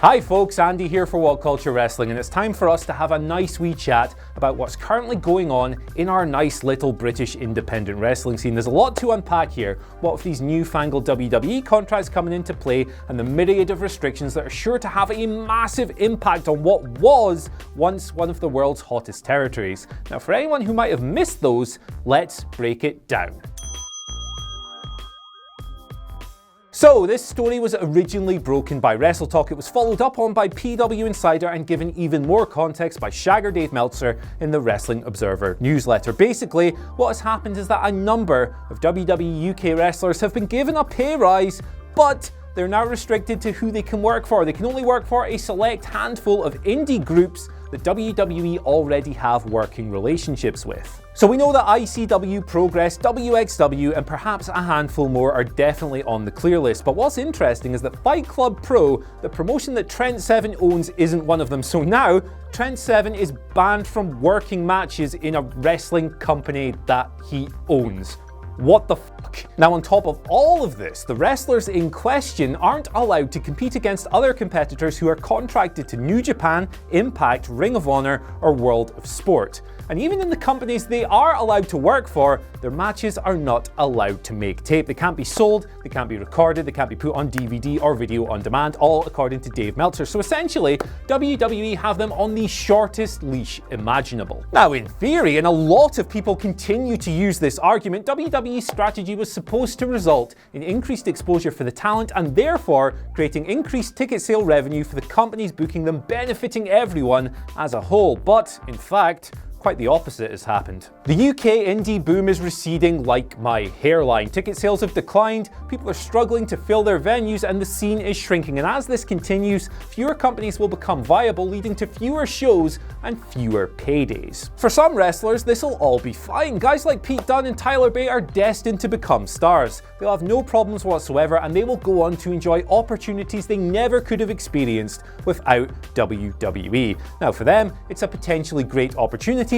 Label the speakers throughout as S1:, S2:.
S1: Hi folks, Andy here for WhatCulture Wrestling, and it's time for us to have a nice wee chat about what's currently going on in our nice little British independent wrestling scene. There's a lot to unpack here. What with these newfangled WWE contracts coming into play and the myriad of restrictions that are sure to have a massive impact on what was once one of the world's hottest territories. Now, for anyone who might have missed those, let's break it down. So, this story was originally broken by WrestleTalk. It was followed up on by PW Insider and given even more context by Shagger Dave Meltzer in the Wrestling Observer newsletter. Basically, what has happened is that a number of WWE UK wrestlers have been given a pay rise, but they're now restricted to who they can work for. They can only work for a select handful of indie groups that WWE already have working relationships with. So we know that ICW, Progress, WXW, and perhaps a handful more are definitely on the clear list. But what's interesting is that Fight Club Pro, the promotion that Trent Seven owns, isn't one of them. So now, Trent Seven is banned from working matches in a wrestling company that he owns. What the fuck? Now, on top of all of this, the wrestlers in question aren't allowed to compete against other competitors who are contracted to New Japan, Impact, Ring of Honor, or World of Sport. And even in the companies they are allowed to work for, their matches are not allowed to make tape. They can't be sold, they can't be recorded, they can't be put on DVD or video on demand, all according to Dave Meltzer. So essentially, WWE have them on the shortest leash imaginable. Now, in theory, and a lot of people continue to use this argument, WWE's strategy was supposed to result in increased exposure for the talent and therefore creating increased ticket sale revenue for the companies booking them, benefiting everyone as a whole. But, in fact, quite the opposite has happened. The UK indie boom is receding like my hairline. Ticket sales have declined, people are struggling to fill their venues, and the scene is shrinking. And as this continues, fewer companies will become viable, leading to fewer shows and fewer paydays. For some wrestlers, this will all be fine. Guys like Pete Dunne and Tyler Bate are destined to become stars. They'll have no problems whatsoever, and they will go on to enjoy opportunities they never could have experienced without WWE. Now, for them, it's a potentially great opportunity,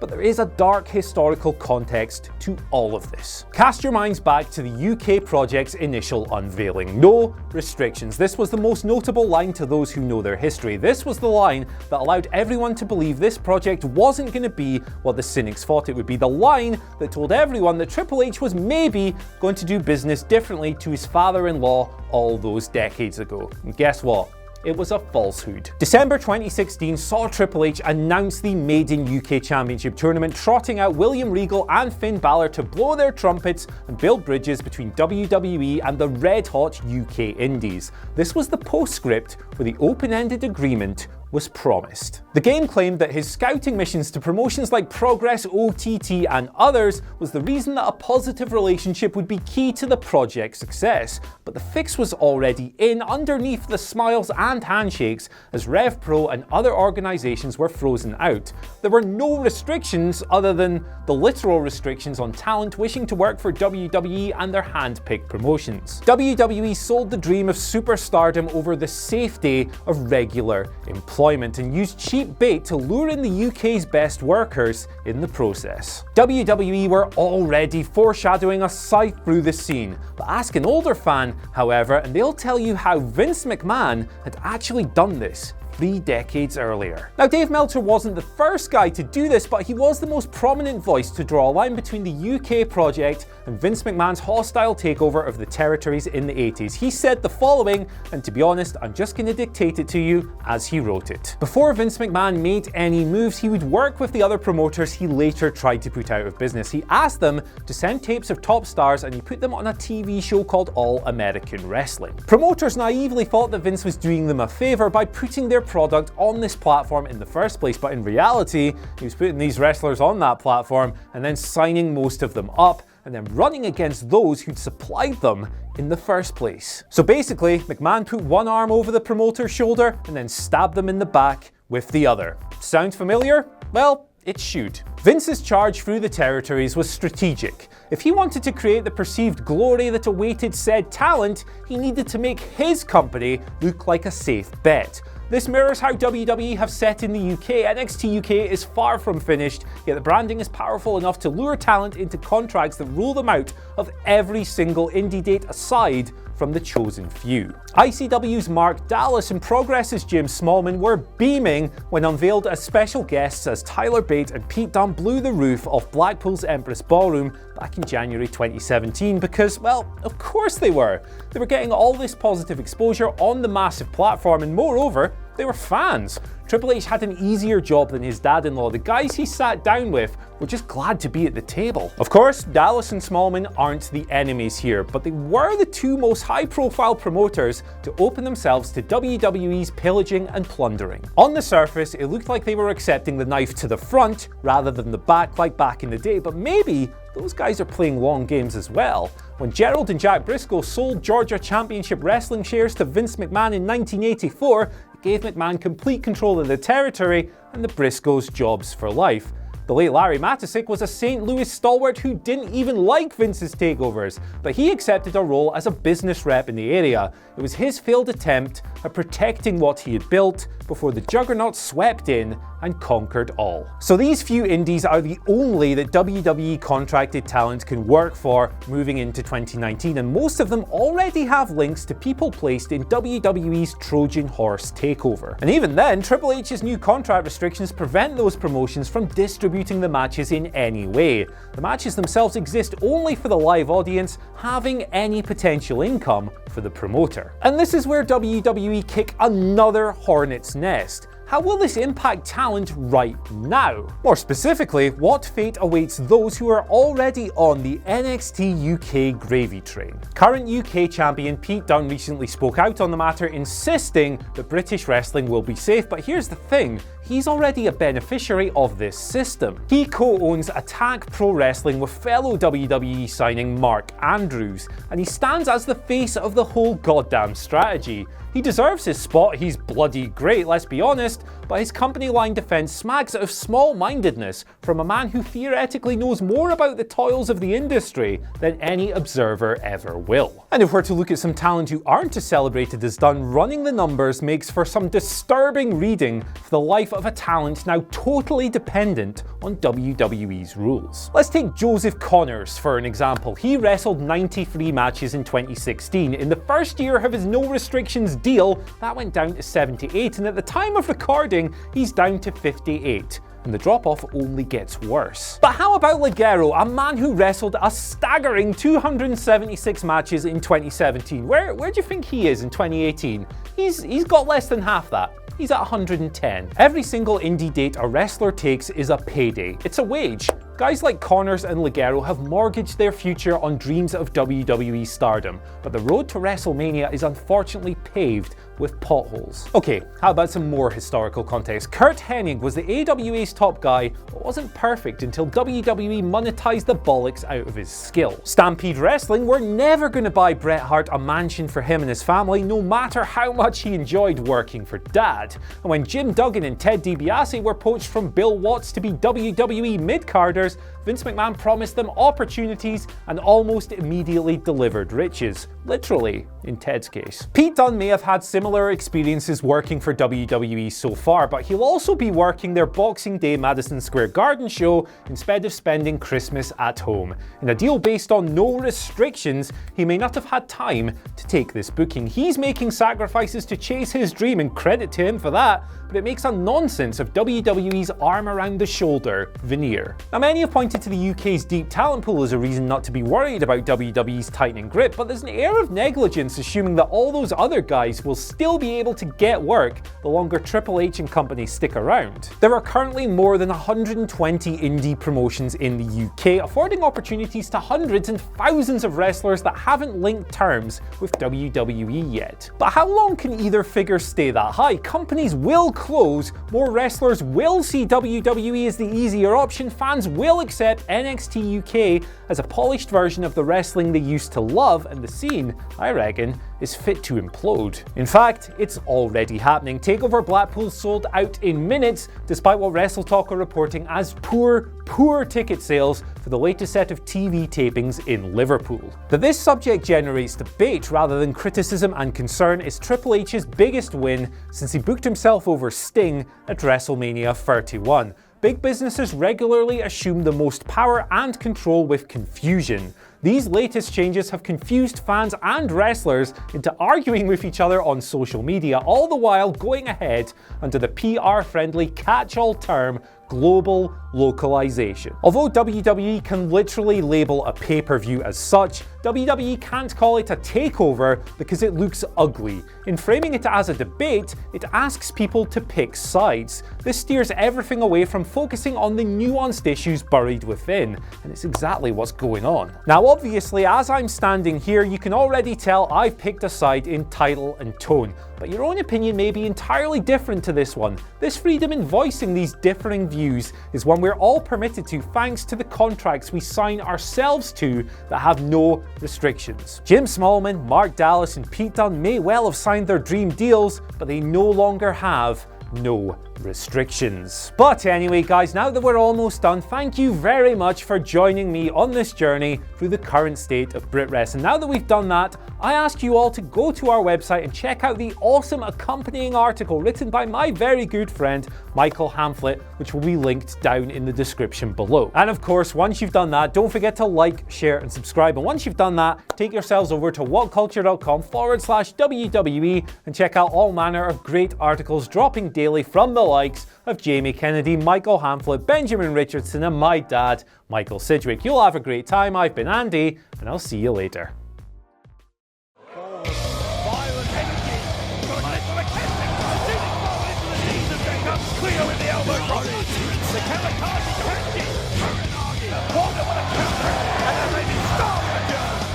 S1: but there is a dark historical context to all of this. Cast your minds back to the UK project's initial unveiling. No restrictions. This was the most notable line to those who know their history. This was the line that allowed everyone to believe this project wasn't going to be what the cynics thought it would be. The line that told everyone that Triple H was maybe going to do business differently to his father-in-law all those decades ago. And guess what? It was a falsehood. December 2016 saw Triple H announce the Maiden UK Championship tournament, trotting out William Regal and Finn Balor to blow their trumpets and build bridges between WWE and the red-hot UK indies. This was the postscript where the open-ended agreement was promised. The game claimed that his scouting missions to promotions like Progress, OTT, and others was the reason that a positive relationship would be key to the project's success. But the fix was already in underneath the smiles and handshakes as Rev Pro and other organizations were frozen out. There were no restrictions other than the literal restrictions on talent wishing to work for WWE and their hand-picked promotions. WWE sold the dream of superstardom over the safety of regular employment and used cheap bait to lure in the UK's best workers in the process. WWE were already foreshadowing a scythe through the scene, but ask an older fan, however, and they'll tell you how Vince McMahon had actually done this 3 decades earlier. Now, Dave Meltzer wasn't the first guy to do this, but he was the most prominent voice to draw a line between the UK project and Vince McMahon's hostile takeover of the territories in the 80s. He said the following, and to be honest, I'm just going to dictate it to you as he wrote it. Before Vince McMahon made any moves, he would work with the other promoters he later tried to put out of business. He asked them to send tapes of top stars and he put them on a TV show called All American Wrestling. Promoters naively thought that Vince was doing them a favor by putting their product on this platform in the first place, but in reality, he was putting these wrestlers on that platform and then signing most of them up and then running against those who'd supplied them in the first place. So basically, McMahon put one arm over the promoter's shoulder and then stabbed them in the back with the other. Sound familiar? Well, it should. Vince's charge through the territories was strategic. If he wanted to create the perceived glory that awaited said talent, he needed to make his company look like a safe bet. This mirrors how WWE have set in the UK. NXT UK is far from finished, yet the branding is powerful enough to lure talent into contracts that rule them out of every single indie date aside from the chosen few. ICW's Mark Dallas and Progress's Jim Smallman were beaming when unveiled as special guests as Tyler Bate and Pete Dunne blew the roof off Blackpool's Empress Ballroom back in January 2017 because, well, of course they were. They were getting all this positive exposure on the massive platform, and moreover, they were fans. Triple H had an easier job than his dad-in-law. The guys he sat down with were just glad to be at the table. Of course, Dallas and Smallman aren't the enemies here, but they were the two most high-profile promoters to open themselves to WWE's pillaging and plundering. On the surface, it looked like they were accepting the knife to the front rather than the back like back in the day, but maybe those guys are playing long games as well. When Gerald and Jack Briscoe sold Georgia Championship Wrestling shares to Vince McMahon in 1984, it gave McMahon complete control of the territory and the Briscoes jobs for life. The late Larry Matysik was a St. Louis stalwart who didn't even like Vince's takeovers, but he accepted a role as a business rep in the area. It was his failed attempt at protecting what he had built before the juggernaut swept in and conquered all. So these few indies are the only that WWE contracted talent can work for moving into 2019, and most of them already have links to people placed in WWE's Trojan Horse takeover. And even then, Triple H's new contract restrictions prevent those promotions from distributing the matches in any way. The matches themselves exist only for the live audience, having any potential income for the promoter. And this is where WWE kick another hornet's nest. How will this impact talent right now? More specifically, what fate awaits those who are already on the NXT UK gravy train? Current UK champion Pete Dunne recently spoke out on the matter, insisting that British wrestling will be safe, but here's the thing. He's already a beneficiary of this system. He co-owns Attack Pro Wrestling with fellow WWE signing Mark Andrews, and he stands as the face of the whole goddamn strategy. He deserves his spot, he's bloody great, let's be honest, but his company line defense smacks of small-mindedness from a man who theoretically knows more about the toils of the industry than any observer ever will. And if we're to look at some talent who aren't as celebrated as Dunne, running the numbers makes for some disturbing reading for the life of a talent now totally dependent on WWE's rules. Let's take Joseph Connors for an example. He wrestled 93 matches in 2016. In the first year of his no restrictions deal, that went down to 78, and at the time of recording, he's down to 58. And the drop-off only gets worse. But how about Ligero, a man who wrestled a staggering 276 matches in 2017? Where do you think he is in 2018? He's got less than half that. He's at 110. Every single indie date a wrestler takes is a payday. It's a wage. Guys like Connors and Ligero have mortgaged their future on dreams of WWE stardom, but the road to WrestleMania is unfortunately paved with potholes. Okay, how about some more historical context? Kurt Hennig was the AWA's top guy, but wasn't perfect until WWE monetized the bollocks out of his skill. Stampede Wrestling were never going to buy Bret Hart a mansion for him and his family, no matter how much he enjoyed working for Dad. And when Jim Duggan and Ted DiBiase were poached from Bill Watts to be WWE mid-carders, Vince McMahon promised them opportunities and almost immediately delivered riches. Literally, in Ted's case. Pete Dunne may have had similar experiences working for WWE so far, but he'll also be working their Boxing Day Madison Square Garden show instead of spending Christmas at home. In a deal based on no restrictions, he may not have had time to take this booking. He's making sacrifices to chase his dream, and credit to him for that, but it makes a nonsense of WWE's arm around the shoulder veneer. Now, many have pointed to the UK's deep talent pool as a reason not to be worried about WWE's tightening grip, but there's an air of negligence assuming that all those other guys will still be able to get work the longer Triple H and company stick around. There are currently more than 120 indie promotions in the UK, affording opportunities to hundreds and thousands of wrestlers that haven't linked terms with WWE yet. But how long can either figure stay that high? Companies will close, more wrestlers will see WWE as the easier option, fans will accept NXT UK as a polished version of the wrestling they used to love, and the scene, I reckon, is fit to implode. In fact, it's already happening. TakeOver Blackpool sold out in minutes, despite what WrestleTalk are reporting as poor ticket sales for the latest set of TV tapings in Liverpool. That this subject generates debate rather than criticism and concern is Triple H's biggest win since he booked himself over Sting at WrestleMania 31. Big businesses regularly assume the most power and control with confusion. These latest changes have confused fans and wrestlers into arguing with each other on social media, all the while going ahead under the PR-friendly catch-all term global localization. Although WWE can literally label a pay-per-view as such, WWE can't call it a takeover because it looks ugly. In framing it as a debate, it asks people to pick sides. This steers everything away from focusing on the nuanced issues buried within, and it's exactly what's going on. Now obviously, as I'm standing here, you can already tell I've picked a side in title and tone, but your own opinion may be entirely different to this one. This freedom in voicing these differing views is one we're all permitted to thanks to the contracts we sign ourselves to that have no restrictions. Jim Smallman, Mark Dallas and Pete Dunne may well have signed their dream deals, but they no longer have no restrictions. But anyway guys, now that we're almost done, thank you very much for joining me on this journey through the current state of Brit Wrestling. Now that we've done that, I ask you all to go to our website and check out the awesome accompanying article written by my very good friend Michael Hamflett, which will be linked down in the description below. And of course, once you've done that, don't forget to like, share and subscribe. And once you've done that, take yourselves over to whatculture.com/WWE and check out all manner of great articles dropping daily from the likes of Jamie Kennedy, Michael Hamflett, Benjamin Richardson and my dad, Michael Sidgwick. You'll have a great time. I've been Andy, and I'll see you later.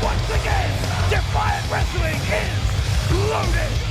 S2: Once again, Defiant Wrestling is loaded!